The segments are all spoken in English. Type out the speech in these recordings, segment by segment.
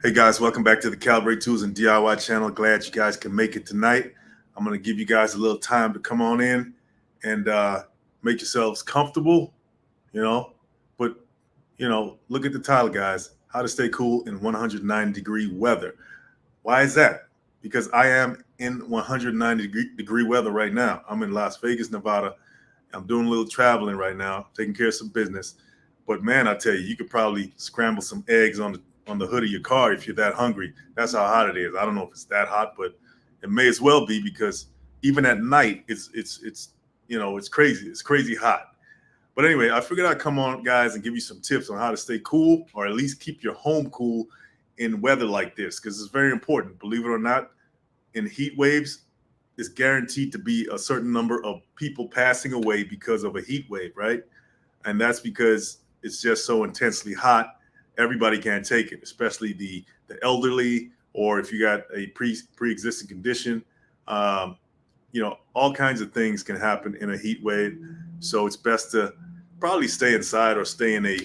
Hey guys, welcome back to the Calibrate Tools and DIY channel. Glad you guys can make it tonight. I'm going to give you guys a little time to come on in and make yourselves comfortable, you know. But, look at the title, guys. How to stay cool in 109-degree weather. Why is that? Because I am in 190-degree weather right now. I'm in Las Vegas, Nevada. I'm doing a little traveling right now, taking care of some business. But man, I tell you, you could probably scramble some eggs on the hood of your car if you're that hungry. That's how hot it is. I don't know if it's that hot, but it may as well be because even at night, it's crazy. It's crazy hot. But anyway, I figured I'd come on, guys, and give you some tips on how to stay cool or at least keep your home cool in weather like this because it's very important. Believe it or not, in heat waves, it's guaranteed to be a certain number of people passing away because of a heat wave, right? And that's because it's just so intensely hot. Everybody can't take it, especially the elderly, or if you got a pre-existing condition. Um, all kinds of things can happen in a heat wave. So it's best to probably stay inside or stay in a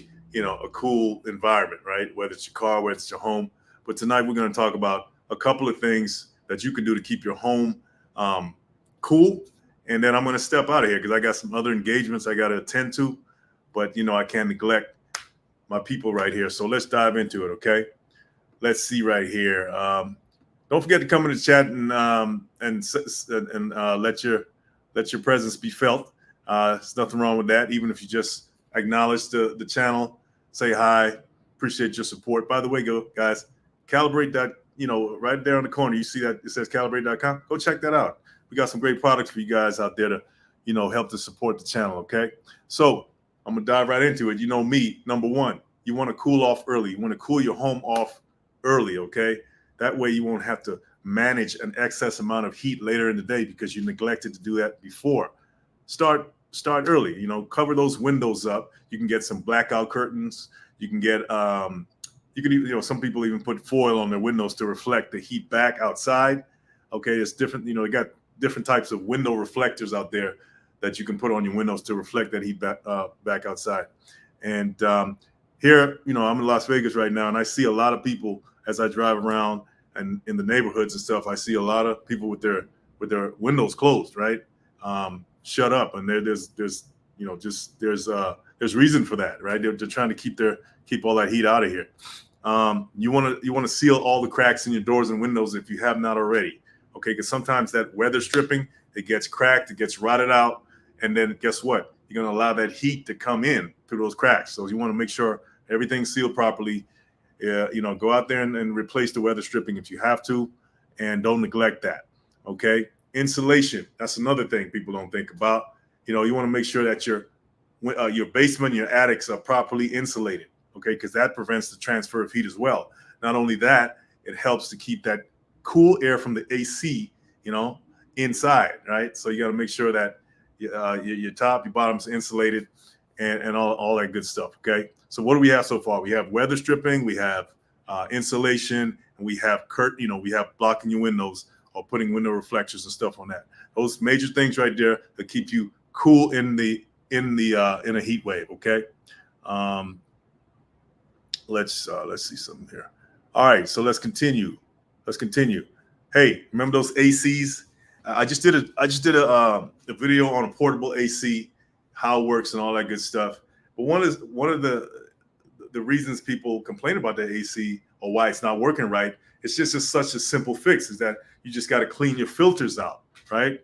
cool environment, right? Whether it's your car, whether it's your home. But tonight we're going to talk about a couple of things that you can do to keep your home um, cool. And then I'm going to step out of here because I got some other engagements I got to attend to. But I can't neglect my people right here. So let's dive into it, okay? Let's see right here. Don't forget to come in the chat and let your presence be felt. There's nothing wrong with that. Even if you just acknowledge the channel, say hi, appreciate your support. By the way, go guys, calibrate that. Right there on the corner, you see that it says calibrate.com. Go check that out. We got some great products for you guys out there to help to support the channel. Okay, so I'm gonna dive right into it. You know me. Number one, you want to cool off early. You want to cool your home off early. Okay, that way you won't have to manage an excess amount of heat later in the day because you neglected to do that before. Start early. Cover those windows up. You can get some blackout curtains. You can get some people even put foil on their windows to reflect the heat back outside. Okay, it's different. They got different types of window reflectors out there that you can put on your windows to reflect that heat back outside. And here, I'm in Las Vegas right now, and I see a lot of people as I drive around and in the neighborhoods and stuff. I see a lot of people with their windows closed, right? Shut up, and there's reason for that, right? They're trying to keep all that heat out of here. You want to seal all the cracks in your doors and windows if you have not already, okay? Because sometimes that weather stripping, it gets cracked, it gets rotted out, and then guess what? You're going to allow that heat to come in through those cracks. So you want to make sure everything's sealed properly. Go out there and replace the weather stripping if you have to, and don't neglect that. Okay, insulation. That's another thing people don't think about. You want to make sure that your basement, your attics are properly insulated. Okay, because that prevents the transfer of heat as well. Not only that, it helps to keep that cool air from the AC, inside, right? So you got to make sure that your top, your bottom's insulated, and all that good stuff. Okay. So what do we have so far? We have weather stripping, we have insulation, and we have we have blocking your windows or putting window reflectors and stuff on that. Those major things right there that keep you cool in a heat wave. Okay. Um, let's see something here. All right. So let's continue. Hey, remember those ACs? I just did a video on a portable AC, how it works and all that good stuff. But one of the reasons people complain about the AC or why it's not working right, it's just such a simple fix is that you just got to clean your filters out, right?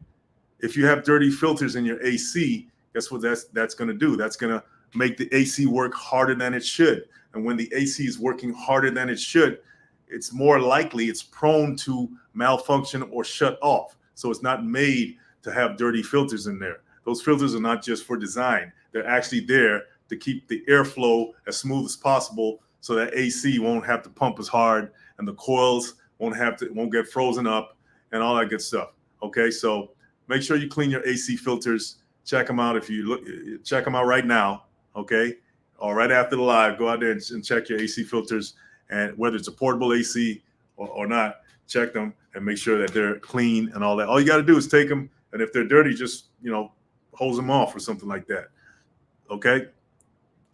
If you have dirty filters in your AC, guess what that's going to do? That's going to make the AC work harder than it should. And when the AC is working harder than it should, it's more likely it's prone to malfunction or shut off. So it's not made to have dirty filters in there. Those filters are not just for design. They're actually there to keep the airflow as smooth as possible so that AC won't have to pump as hard and the coils won't get frozen up and all that good stuff. Okay, so make sure you clean your AC filters. Check them out check them out right now, okay? Or right after the live, go out there and check your AC filters, and whether it's a portable AC or not, check them and make sure that they're clean and all that. All you got to do is take them, and if they're dirty, just hose them off or something like that. Okay.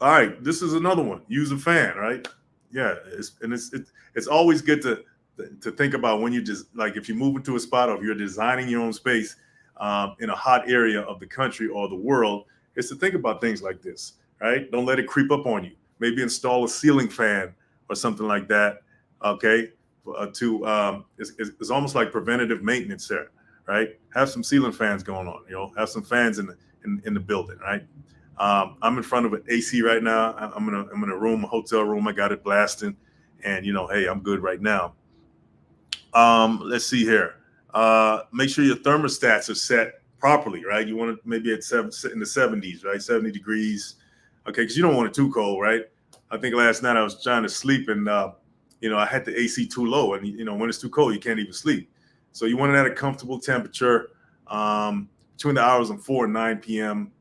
All right. This is another one. Use a fan, right? Yeah, it's always good to think about when you just like if you move into a spot or if you're designing your own space in a hot area of the country or the world, is to think about things like this, right? Don't let it creep up on you. Maybe install a ceiling fan or something like that. Okay, it's almost like preventative maintenance there, right? Have some ceiling fans going on. Have some fans in the building, right? I'm in front of an AC right now. I'm in a room, a hotel room. I got it blasting, and hey, I'm good right now. Let's see here. Make sure your thermostats are set properly, right? You want it maybe at in the 70s, right? 70 degrees. Okay, because you don't want it too cold, right? I think last night I was trying to sleep and I had the AC too low, and when it's too cold, you can't even sleep. So you want it at a comfortable temperature between the hours of 4 and 9 p.m.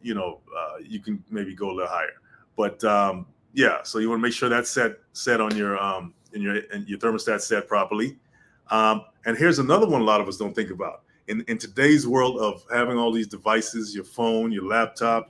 You can maybe go a little higher, but yeah. So you want to make sure that's set on your your thermostat set properly. And here's another one a lot of us don't think about. In today's world of having all these devices, your phone, your laptop,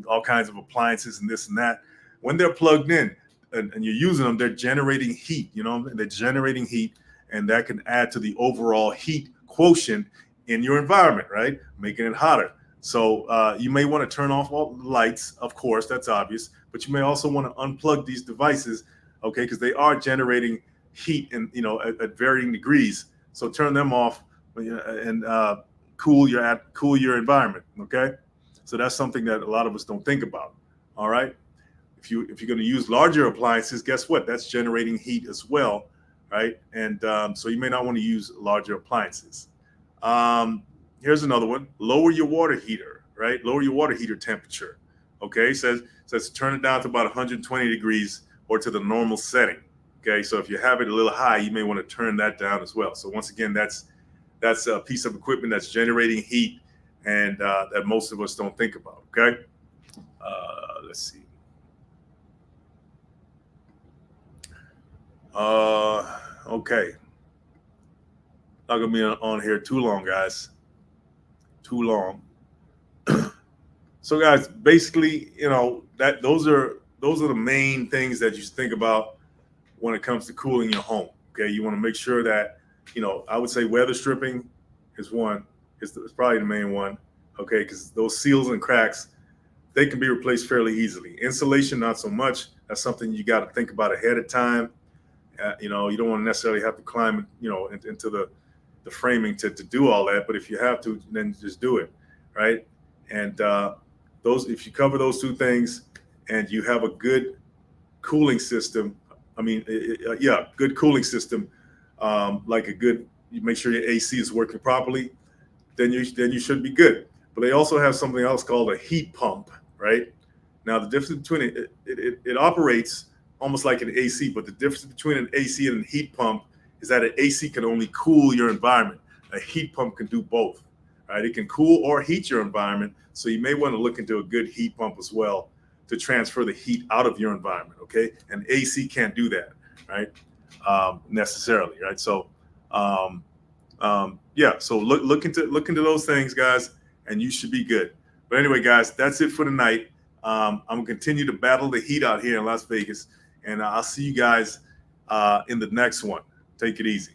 all kinds of appliances and this and that, when they're plugged in and you're using them, they're generating heat, they're generating heat, and that can add to the overall heat quotient in your environment, right? Making it hotter. So you may want to turn off all the lights, of course, that's obvious, but you may also want to unplug these devices, okay, because they are generating heat and at varying degrees. So turn them off and cool your environment, okay? So that's something that a lot of us don't think about. All right. If you're going to use larger appliances, guess what? That's generating heat as well, right? And so you may not want to use larger appliances. Here's another one. Lower your water heater, right? Lower your water heater temperature. Okay, says turn it down to about 120 degrees or to the normal setting. Okay, so if you have it a little high, you may want to turn that down as well. So once again, that's a piece of equipment that's generating heat and that most of us don't think about. Okay, let's see. Okay, not gonna be on here too long, guys. Too long. So, guys, basically, that those are the main things that you think about when it comes to cooling your home. Okay, you want to make sure that I would say weather stripping is one. It's probably the main one. Okay, because those seals and cracks, they can be replaced fairly easily. Insulation, not so much. That's something you got to think about ahead of time. You don't want to necessarily have to climb, into the framing to do all that. But if you have to, then just do it, right? And if you cover those two things, and you have a good cooling system, good cooling system, you make sure your AC is working properly, then you should be good. But they also have something else called a heat pump, right? Now the difference between it operates almost like an AC, but the difference between an AC and a heat pump is that an AC can only cool your environment. A heat pump can do both, right? It can cool or heat your environment. So you may want to look into a good heat pump as well to transfer the heat out of your environment, okay? And AC can't do that, right? Necessarily, right? So, so look into those things, guys, and you should be good. But anyway, guys, that's it for tonight. I'm gonna continue to battle the heat out here in Las Vegas, and I'll see you guys in the next one. Take it easy.